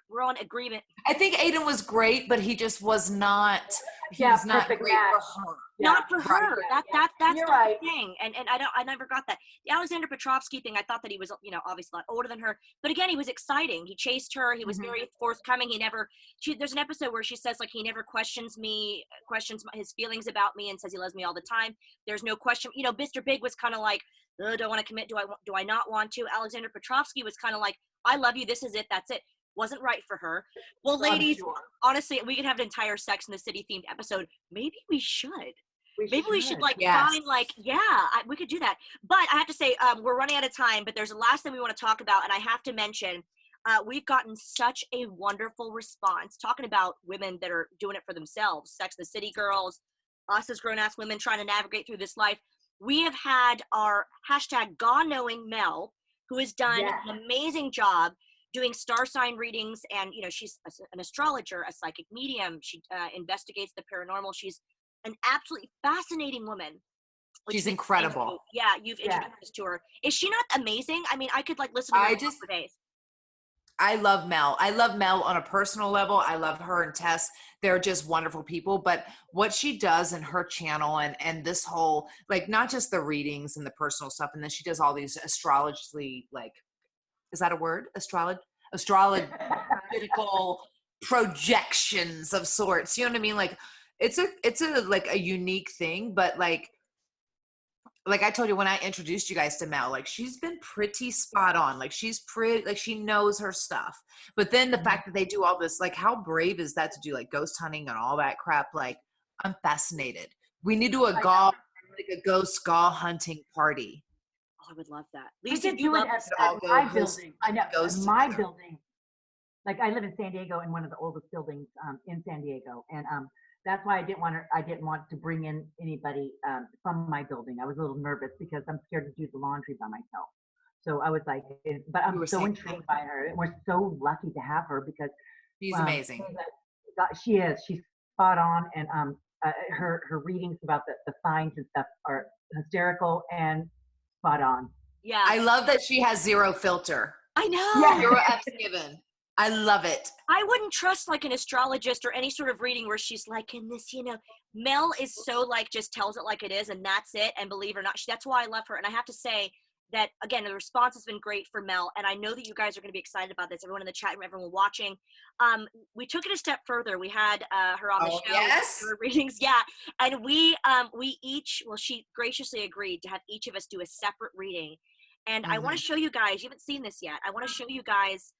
We're on agreement. I think Aiden was great, but he just was not. He Yeah, was not perfect great match. for her. Not for Right, her. That's You're the right. thing. And I never got that. The Alexander Petrovsky thing, I thought that he was, obviously a lot older than her. But again, he was exciting. He chased her. He was very forthcoming. There's an episode where she says, like, he never questions his feelings about me and says he loves me all the time. There's no question. Mr. Big was kind of like, do I want to commit? Do I not want to? Alexander Petrovsky was kind of like, I love you. This is it. That's it. Wasn't right for her. Well, ladies, honestly, we could have an entire Sex in the City themed episode. Maybe we should. Maybe we should find we could do that. But I have to say, we're running out of time, but there's a last thing we want to talk about. And I have to mention, we've gotten such a wonderful response talking about women that are doing it for themselves. Sex in the City girls, us as grown-ass women trying to navigate through this life. We have had our hashtag GAW knowing Mel, who has done an amazing job doing star sign readings, and she's an astrologer, a psychic medium. She investigates the paranormal. She's an absolutely fascinating woman. She's incredible. Yeah, you've introduced us to her. Is she not amazing? I mean, I could listen to her for days. I love Mel. I love Mel on a personal level. I love her and Tess. They're just wonderful people. But what she does in her channel and this whole, not just the readings and the personal stuff, and then she does all these astrologically, is that a word? Astrological projections of sorts. You know what I mean? It's a unique thing, but like I told you when I introduced you guys to Mel, she's been pretty spot on. She's pretty, she knows her stuff. But then the fact that they do all this, how brave is that to do ghost hunting and all that crap? I'm fascinated. We need to do a ghost GAW hunting party. Oh, I would love that. Lisa, you love at my building. I know, my building. I live in San Diego in one of the oldest buildings in San Diego, and that's why I didn't want to bring in anybody from my building. I was a little nervous because I'm scared to do the laundry by myself. So I was like, but I'm so intrigued by her, and we're so lucky to have her because she's amazing. She is. She's spot on, and her readings about the signs and stuff are hysterical and spot on. Yeah. I love that she has zero filter. I know. Yeah. Zero F's given. I love it. I wouldn't trust an astrologist or any sort of reading where she's in this, Mel is so just tells it like it is and that's it. And believe it or not, that's why I love her. And I have to say that, again, the response has been great for Mel. And I know that you guys are going to be excited about this. Everyone in the chat room, everyone watching. We took it a step further. We had her on the show. Yes. Her readings. Yeah. And we each, she graciously agreed to have each of us do a separate reading. And I want to show you guys, you haven't seen this yet. I want to show you guys.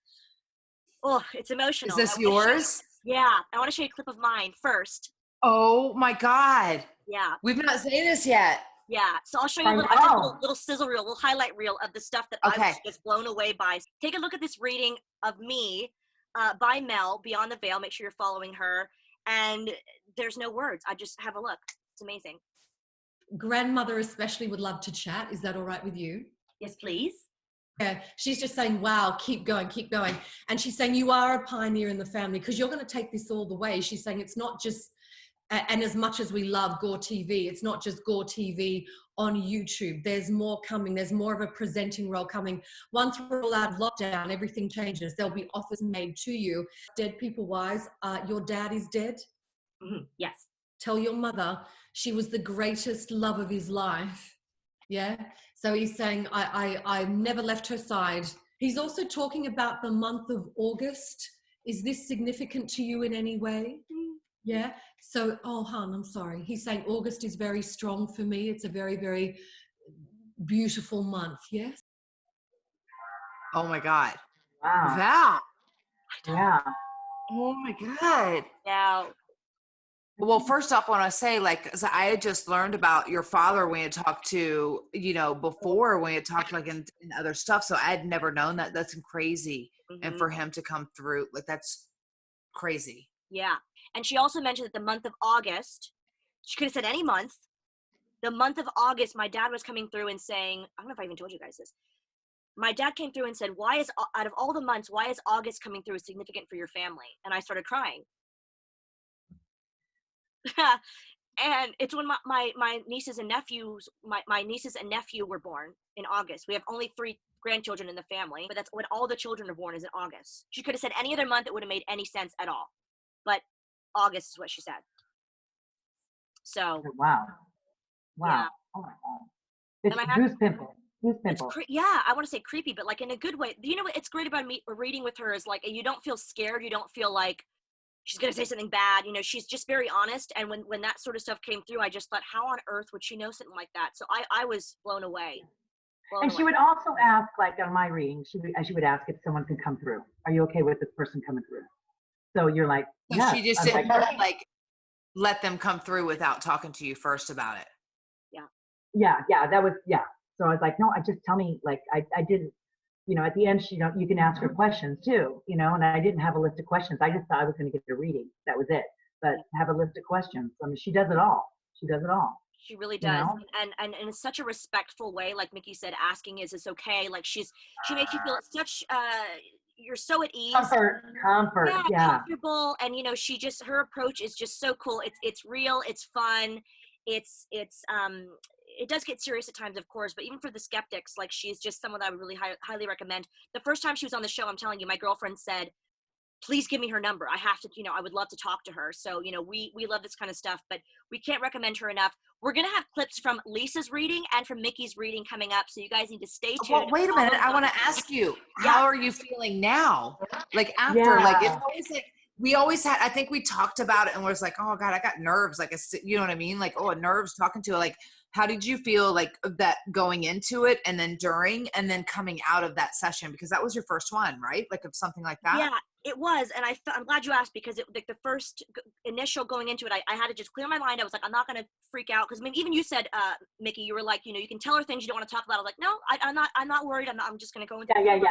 Oh, it's emotional. Is this yours? Yeah. I want to show you a clip of mine first. Oh my God. Yeah. We've not seen this yet. Yeah. So I'll show you a little sizzle reel, little highlight reel of the stuff that I was just blown away by. Take a look at this reading of me by Mel, Beyond the Veil. Make sure you're following her. And there's no words. I just have a look. It's amazing. Grandmother especially would love to chat. Is that all right with you? Yes, please. Yeah, she's just saying, wow, keep going, keep going. And she's saying, you are a pioneer in the family because you're going to take this all the way. She's saying it's not just, and as much as we love GAW TV, it's not just GAW TV on YouTube. There's more coming. There's more of a presenting role coming. Once we're all out of lockdown, everything changes. There'll be offers made to you. Dead people wise, your dad is dead. Mm-hmm. Yes. Tell your mother she was the greatest love of his life. Yeah. So he's saying, I never left her side. He's also talking about the month of August. Is this significant to you in any way? Yeah. So, hon, I'm sorry. He's saying August is very strong for me. It's a very, very beautiful month. Yes. Oh my God. Wow. Val. Yeah. Oh my God. Yeah. Well, first off, I want to say, so I had just learned about your father when you talked to, before when you talked in other stuff. So I had never known that. That's crazy. Mm-hmm. And for him to come through, that's crazy. Yeah. And she also mentioned that the month of August, she could have said any month. The month of August, my dad was coming through and saying, I don't know if I even told you guys this. my dad came through and said, why is, out of all the months, why is August coming through as significant for your family? And I started crying. And it's when my nieces and nephews, my nieces and nephew were born in August. We have only 3 grandchildren in the family, but that's when all the children are born, is in August. She could have said any other month, it would have made any sense at all. But August is what she said. So. Wow. Yeah. Oh my God. It's goose pimple. Yeah, I want to say creepy, but like in a good way. You know what? It's great about reading with her is like, you don't feel scared. You don't feel like she's going to say something bad. You know, she's just very honest. And when that sort of stuff came through, I just thought, how on earth would she know something like that? So I was blown away. She would also ask, like on my reading, she would ask if someone could come through. Are you okay with this person coming through? So you're like, yeah. She just didn't like let them come through without talking to you first about it. Yeah. That was, So I was like, no, just tell me, like, I didn't, you know, at the end, you can ask her questions too, you know, and I didn't have a list of questions. I just thought I was going to get a reading. That was it. But have a list of questions. I mean, she does it all. She really does. You know? And in such a respectful way, like Mickie said, asking, is this okay? Like she makes you feel such, you're so at ease. Comfort. Yeah. Comfortable. And, you know, her approach is just so cool. It's real. It's fun. It does get serious at times, of course, but even for the skeptics, like she's just someone that I would really highly recommend. The first time she was on the show, I'm telling you, my girlfriend said, please give me her number. I have to, you know, I would love to talk to her. So, you know, we love this kind of stuff, but we can't recommend her enough. We're going to have clips from Lisa's reading and from Mickie's reading coming up. So you guys need to stay tuned. Well, wait a minute. I want to ask you, how are you feeling now? Like after, like it's always like, we always had, I think we talked about it and was like, oh God, I got nerves. Like, you know what I mean? Like, nerves talking to her. Like, how did you feel like that going into it and then during and then coming out of that session? Because that was your first one, right? Like of something like that? Yeah, it was. And I'm glad you asked, because like the first initial going into it, I had to just clear my mind. I was like, I'm not going to freak out. Because I mean, even you said, Mickie, you were like, you know, you can tell her things you don't want to talk about. I was like, no, I'm not worried. I'm just going to go into it.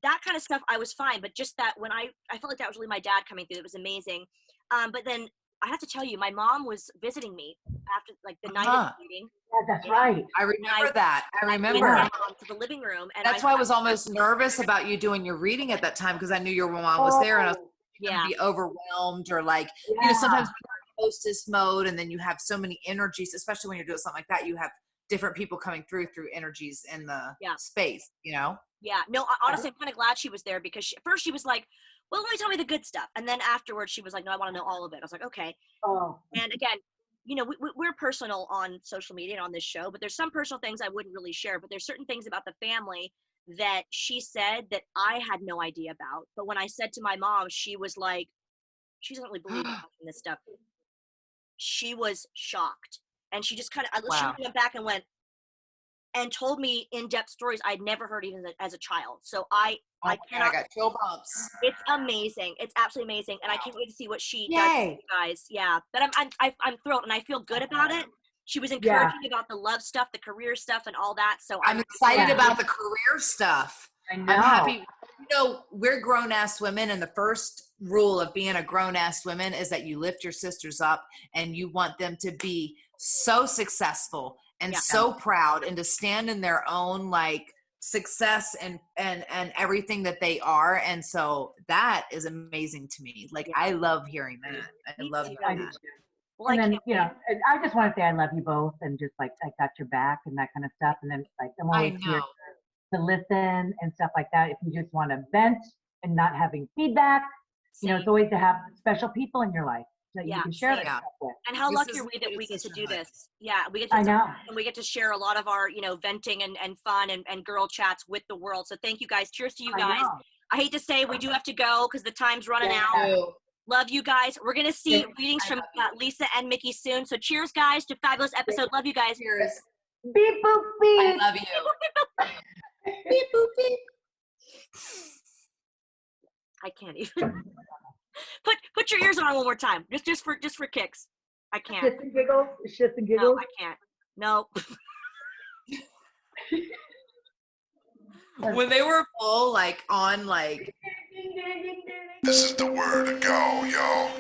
That kind of stuff, I was fine. But just that when I felt like that was really my dad coming through. It was amazing. But then I have to tell you, my mom was visiting me after like the night of the meeting. Yeah, that's right. I remember that. I remember. I went down to the living room, and that's why I was almost nervous about you doing your reading at that time, because I knew your mom was there, and I was going to be overwhelmed, or like, you know, sometimes you're in hostess mode, and then you have so many energies, especially when you're doing something like that. You have different people coming through energies in the space, you know? Yeah. No, honestly, I'm kind of glad she was there, because first she was like, well, let me tell me the good stuff. And then afterwards she was like, no, I want to know all of it. I was like, okay. And again, you know, we're personal on social media and on this show, but there's some personal things I wouldn't really share, but there's certain things about the family that she said that I had no idea about. But when I said to my mom, she was like, she doesn't really believe in this stuff. She was shocked. And she just kind of, she went back and told me in-depth stories I'd never heard even as a child. So I cannot. I got chill bumps. It's amazing. It's absolutely amazing, and I can't wait to see what she does with you guys. Yeah, but I'm thrilled, and I feel good about it. She was encouraging about the love stuff, the career stuff, and all that. So I'm excited about the career stuff. I know. I'm happy. You know, we're grown-ass women, and the first rule of being a grown-ass woman is that you lift your sisters up, and you want them to be so successful and so proud, and to stand in their own like success and everything that they are. And so that is amazing to me. Like I love hearing that. I love hearing that. Well, and then, you know, I just want to say I love you both, and just like I got your back and that kind of stuff. And then like I'm always here to listen and stuff like that. If you just want to vent and not having feedback, you know, it's always to have special people in your life that you can share that stuff with. And how lucky are we that we get to do this? Yeah, we get to and we get to share a lot of our, you know, venting and fun and girl chats with the world. So thank you guys. Cheers to you guys. I hate to say we do have to go because the time's running out. Love you guys. We're gonna see readings from Lisa and Mickie soon. So cheers, guys, to a fabulous episode. Love you guys. Cheers. Beep boop beep. I love you. Beep boop beep. I can't even. Put your ears on one more time, just for kicks. I can't. Shits and giggles. Shits and giggles. No, I can't. No. When they were full, like on like. This is the word to go, yo.